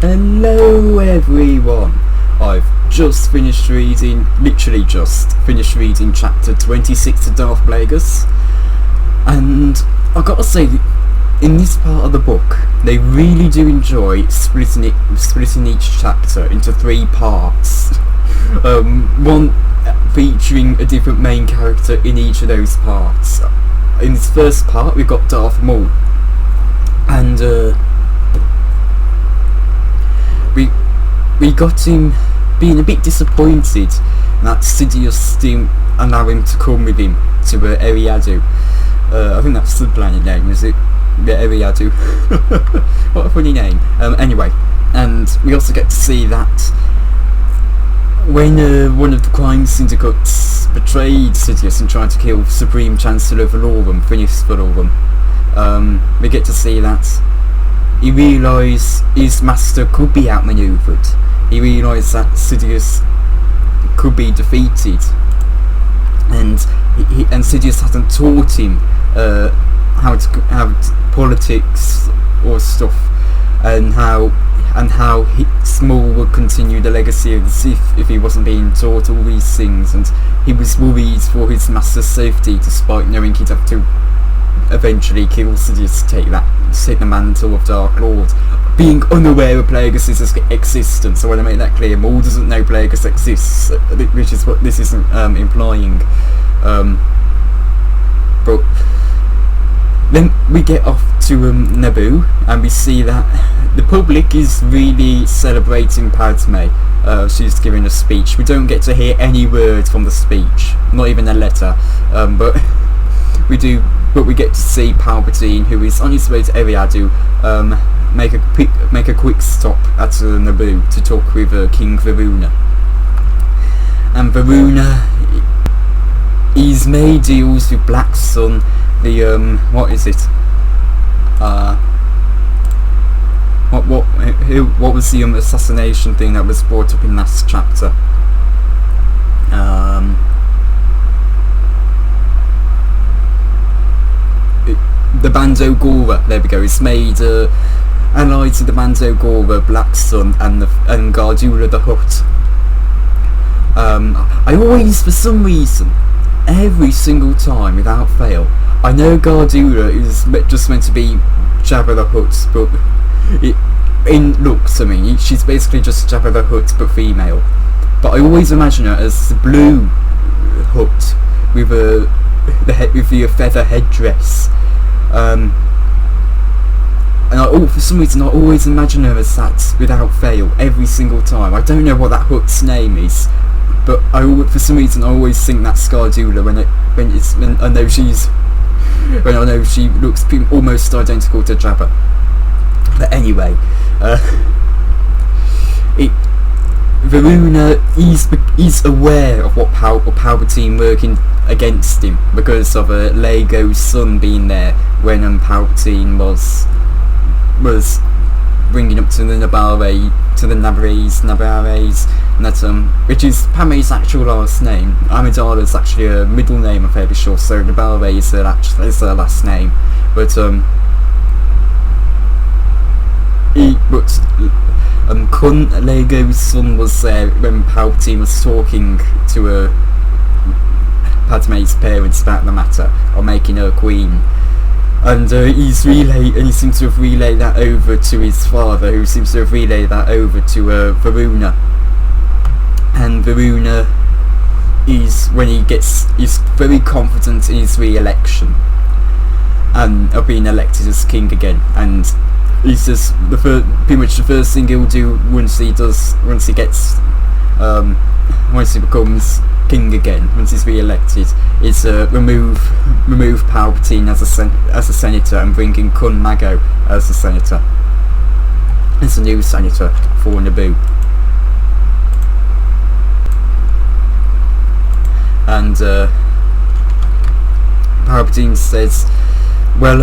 Hello everyone! I've just finished reading, literally just finished reading chapter 26 of Darth Plagueis, and I've got to say, in this part of the book, they really do enjoy splitting each chapter into 3 parts. One featuring a different main character in each of those parts. In this first part, we've got Darth Maul, and we got him being a bit disappointed that Sidious didn't allow him to come with him to Eriadu. I think that's the planet name, is it? Yeah, Eriadu. What a funny name. Anyway, and we also get to see that when one of the crime syndicates betrayed Sidious and tried to kill Supreme Chancellor Valorum, Finis Valorum, we get to see that he realised his master could be outmanoeuvred. He realised that Sidious could be defeated, and Sidious hasn't taught him how politics or stuff, and how Maul would continue the legacy of the Sith if he wasn't being taught all these things. And he was worried for his master's safety, despite knowing he'd have to eventually kill Sidious to take the mantle of Dark Lord, being unaware of Plagueis' existence. So I want to make that clear. Maul doesn't know Plagueis exists, which is what this is implying. But then we get off to Naboo, and we see that the public is really celebrating Padme. She's giving a speech. We don't get to hear any words from the speech, not even a letter, but we get to see Palpatine, who is on his way to Eriadu, make a quick stop at Naboo to talk with King Varuna. And Varuna, he's made deals with Black Sun, the what is it? What was the assassination thing that was brought up in last chapter? The Bando Gora. There we go. It's made allied to the Bando Gora, Black Sun, and Gardula the Hutt. I always, for some reason, every single time without fail, I know Gardula is just meant to be Jabba the Hutt, but in looks, I mean, she's basically just Jabba the Hutt but female. But I always imagine her as the blue Hutt with the feather headdress. And for some reason I always imagine her as that without fail every single time. I don't know what that Hutt's name is, but for some reason I always think that's Gardula when I know she looks almost identical to Jabba. But anyway, Varuna is aware of what Palpatine working against him because of Lego's son being there when Palpatine was bringing up to the Navarres, which is Padme's actual last name. Amidala's actually a middle name, I'm fairly sure, so Navarre is her last name. But Lego's son was there when Palpatine was talking to Padme's parents about the matter of making her queen, and he seems to have relayed that over to his father, who seems to have relayed that over to Varuna. And Varuna is very confident in his re-election and of being elected as king again, and he says pretty much the first thing he'll do once he becomes king again, once he's re-elected, is remove Palpatine as a senator and bring in Kun Mago as a senator, as a new senator for Naboo. And Palpatine says, well,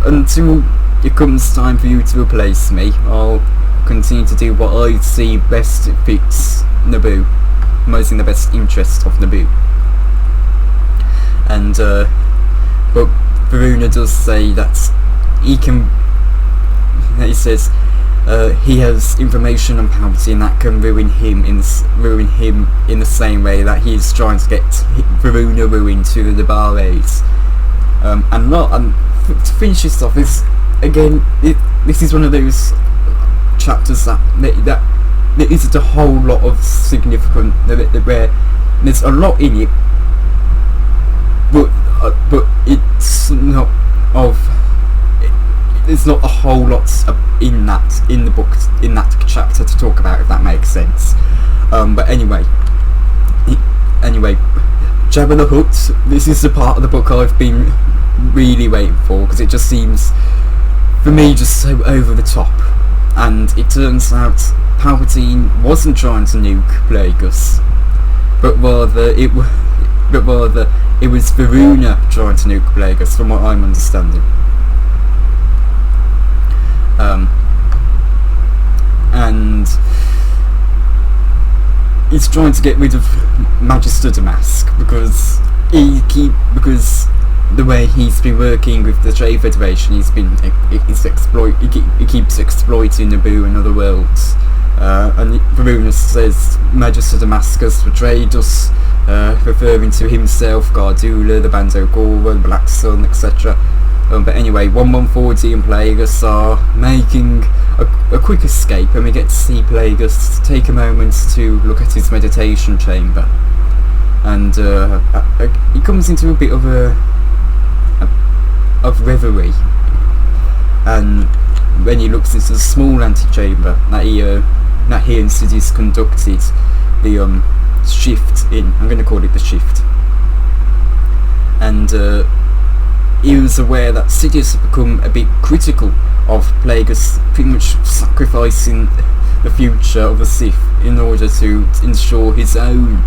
until it comes time for you to replace me, I'll continue to do what I see best fits Naboo, most in the best interest of Naboo. And but Varuna does say that he says he has information on Palpatine that can ruin him in the same way that he's trying to get Varuna ruined to the Plagueis. And to finish this off, is again, this is one of those chapters that there isn't a whole lot of significant, where there's a lot in it, but it's not of. There's not a whole lot in the book, in that chapter to talk about, if that makes sense. But anyway, Jabba the Hutt. This is the part of the book I've been really waiting for, because it just seems, for me, just so over the top. And it turns out Palpatine wasn't trying to nuke Plagueis, but rather it was Varuna trying to nuke Plagueis, from what I'm understanding. And he's trying to get rid of Magister Damask because the way he's been working with the Trade Federation, he keeps exploiting Naboo and other worlds. And Varuna says Magister Damascus betrayed us, referring to himself, Gardula, the Bando Gora, the Black Sun, etc. But anyway, 114D and Plagueis are making a quick escape, and we get to see Plagueis take a moment to look at his meditation chamber. And he comes into a bit of reverie, and when he looks into the small antechamber that he and Sidious conducted the shift in. I'm going to call it the shift. And he was aware that Sidious had become a bit critical of Plagueis pretty much sacrificing the future of the Sith in order to ensure his own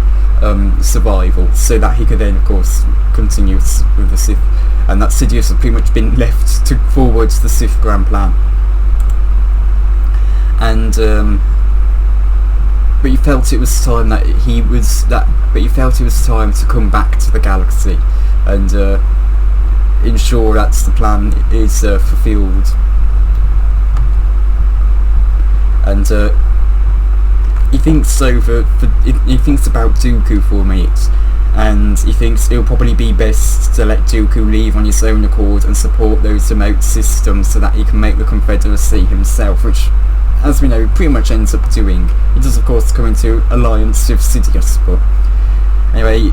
survival, so that he could then, of course, continue with the Sith, and that Sidious had pretty much been left to forward the Sith grand plan. And but he felt it was time to come back to the galaxy and ensure that the plan is fulfilled. And he thinks he thinks about Dooku for a minute, and he thinks it'll probably be best to let Dooku leave on his own accord and support those remote systems so that he can make the Confederacy himself, which, as we know, pretty much ends up doing. He does, of course, come into alliance with Sidious, but anyway,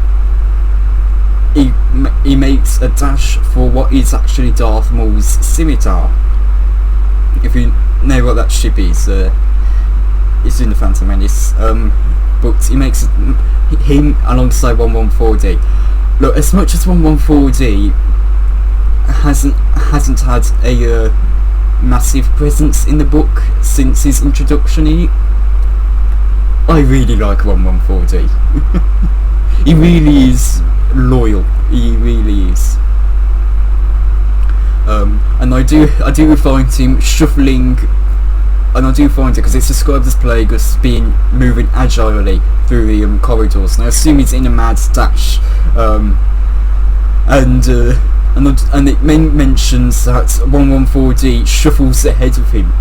he makes a dash for what is actually Darth Maul's scimitar. If you know what that ship is, it's in the Phantom Menace. But he makes him alongside 114D. Look, as much as 114D hasn't had a massive presence in the book since his introduction in it, I really like 114D. He really is loyal. He really is. And I do find him shuffling, and I do find it because it's described as Plagueis moving agilely through the corridors, and I assume he's in a mad dash. And it mentions that 114D shuffles ahead of him.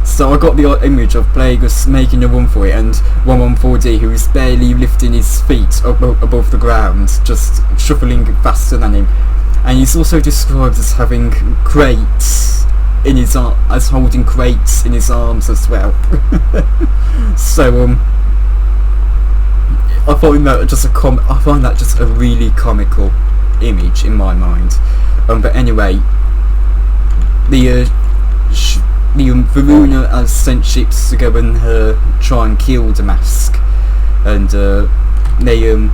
So I got the image of Plagueis making a run for it, and 114D, who is barely lifting his feet above the ground, just shuffling faster than him. And he's also described as having crates in his as holding crates in his arms as well. So I find that just a really comical image in my mind. But anyway, the Varuna has sent ships to go and try and kill Damask, and they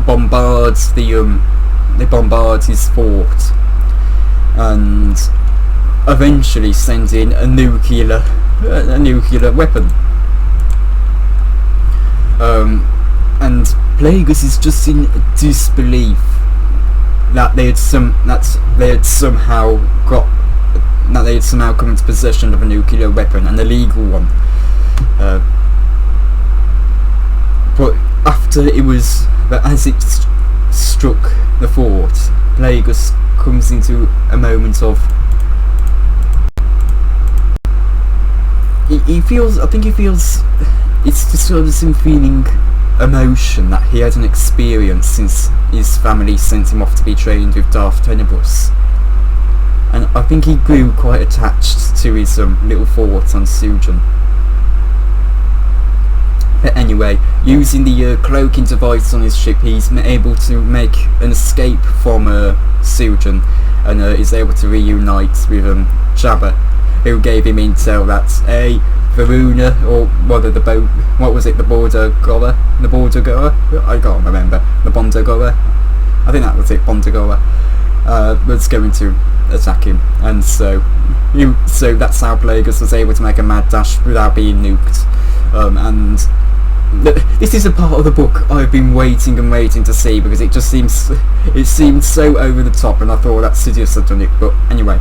bombard his fort, and eventually send in a nuclear weapon. And Plagueis is just in disbelief that they had somehow come into possession of a nuclear weapon, an illegal one. But as it struck the fort, Plagueis comes into a moment of he feels. I think he feels. It's just sort of him feeling emotion that he had an experience since his family sent him off to be trained with Darth Plagueis, and I think he grew quite attached to his little fort on Sujan. But anyway, using the cloaking device on his ship, he's able to make an escape from Sujan, and is able to reunite with Jabba, who gave him intel that Varuna, or whether the border goer, I can't remember, the Bonder goer, I think that was it, Bonder goer, was going to attack him, and so that's how Plagueis was able to make a mad dash without being nuked, and this is a part of the book I've been waiting to see, because it seemed so over the top, and I thought that Sidious had done it. But anyway,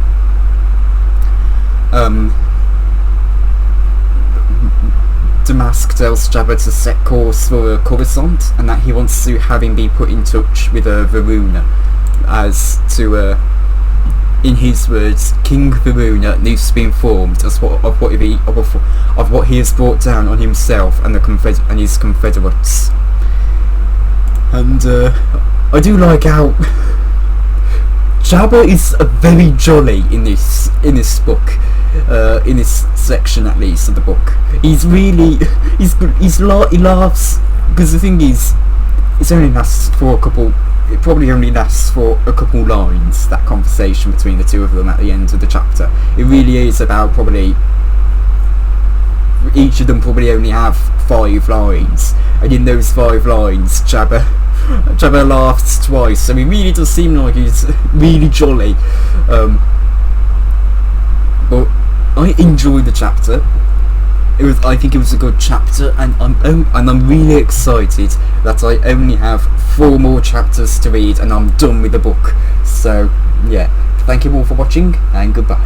Damask tells Jabba to set course for Coruscant, and that he wants to have him be put in touch with Varuna, as to in his words, King Varuna needs to be informed of what he has brought down on himself and his Confederates. And I do like how Jabba is very jolly in this book, in this section at least of the book. He laughs, because the thing is, it probably only lasts for a couple lines, that conversation between the two of them at the end of the chapter. It really is about each of them probably only have 5 lines, and in those 5 lines Jabba laughs twice, so he really does seem like he's really jolly. But I enjoyed the chapter. I think it was a good chapter, and I'm really excited that I only have 4 more chapters to read and I'm done with the book. So yeah, thank you all for watching, and goodbye.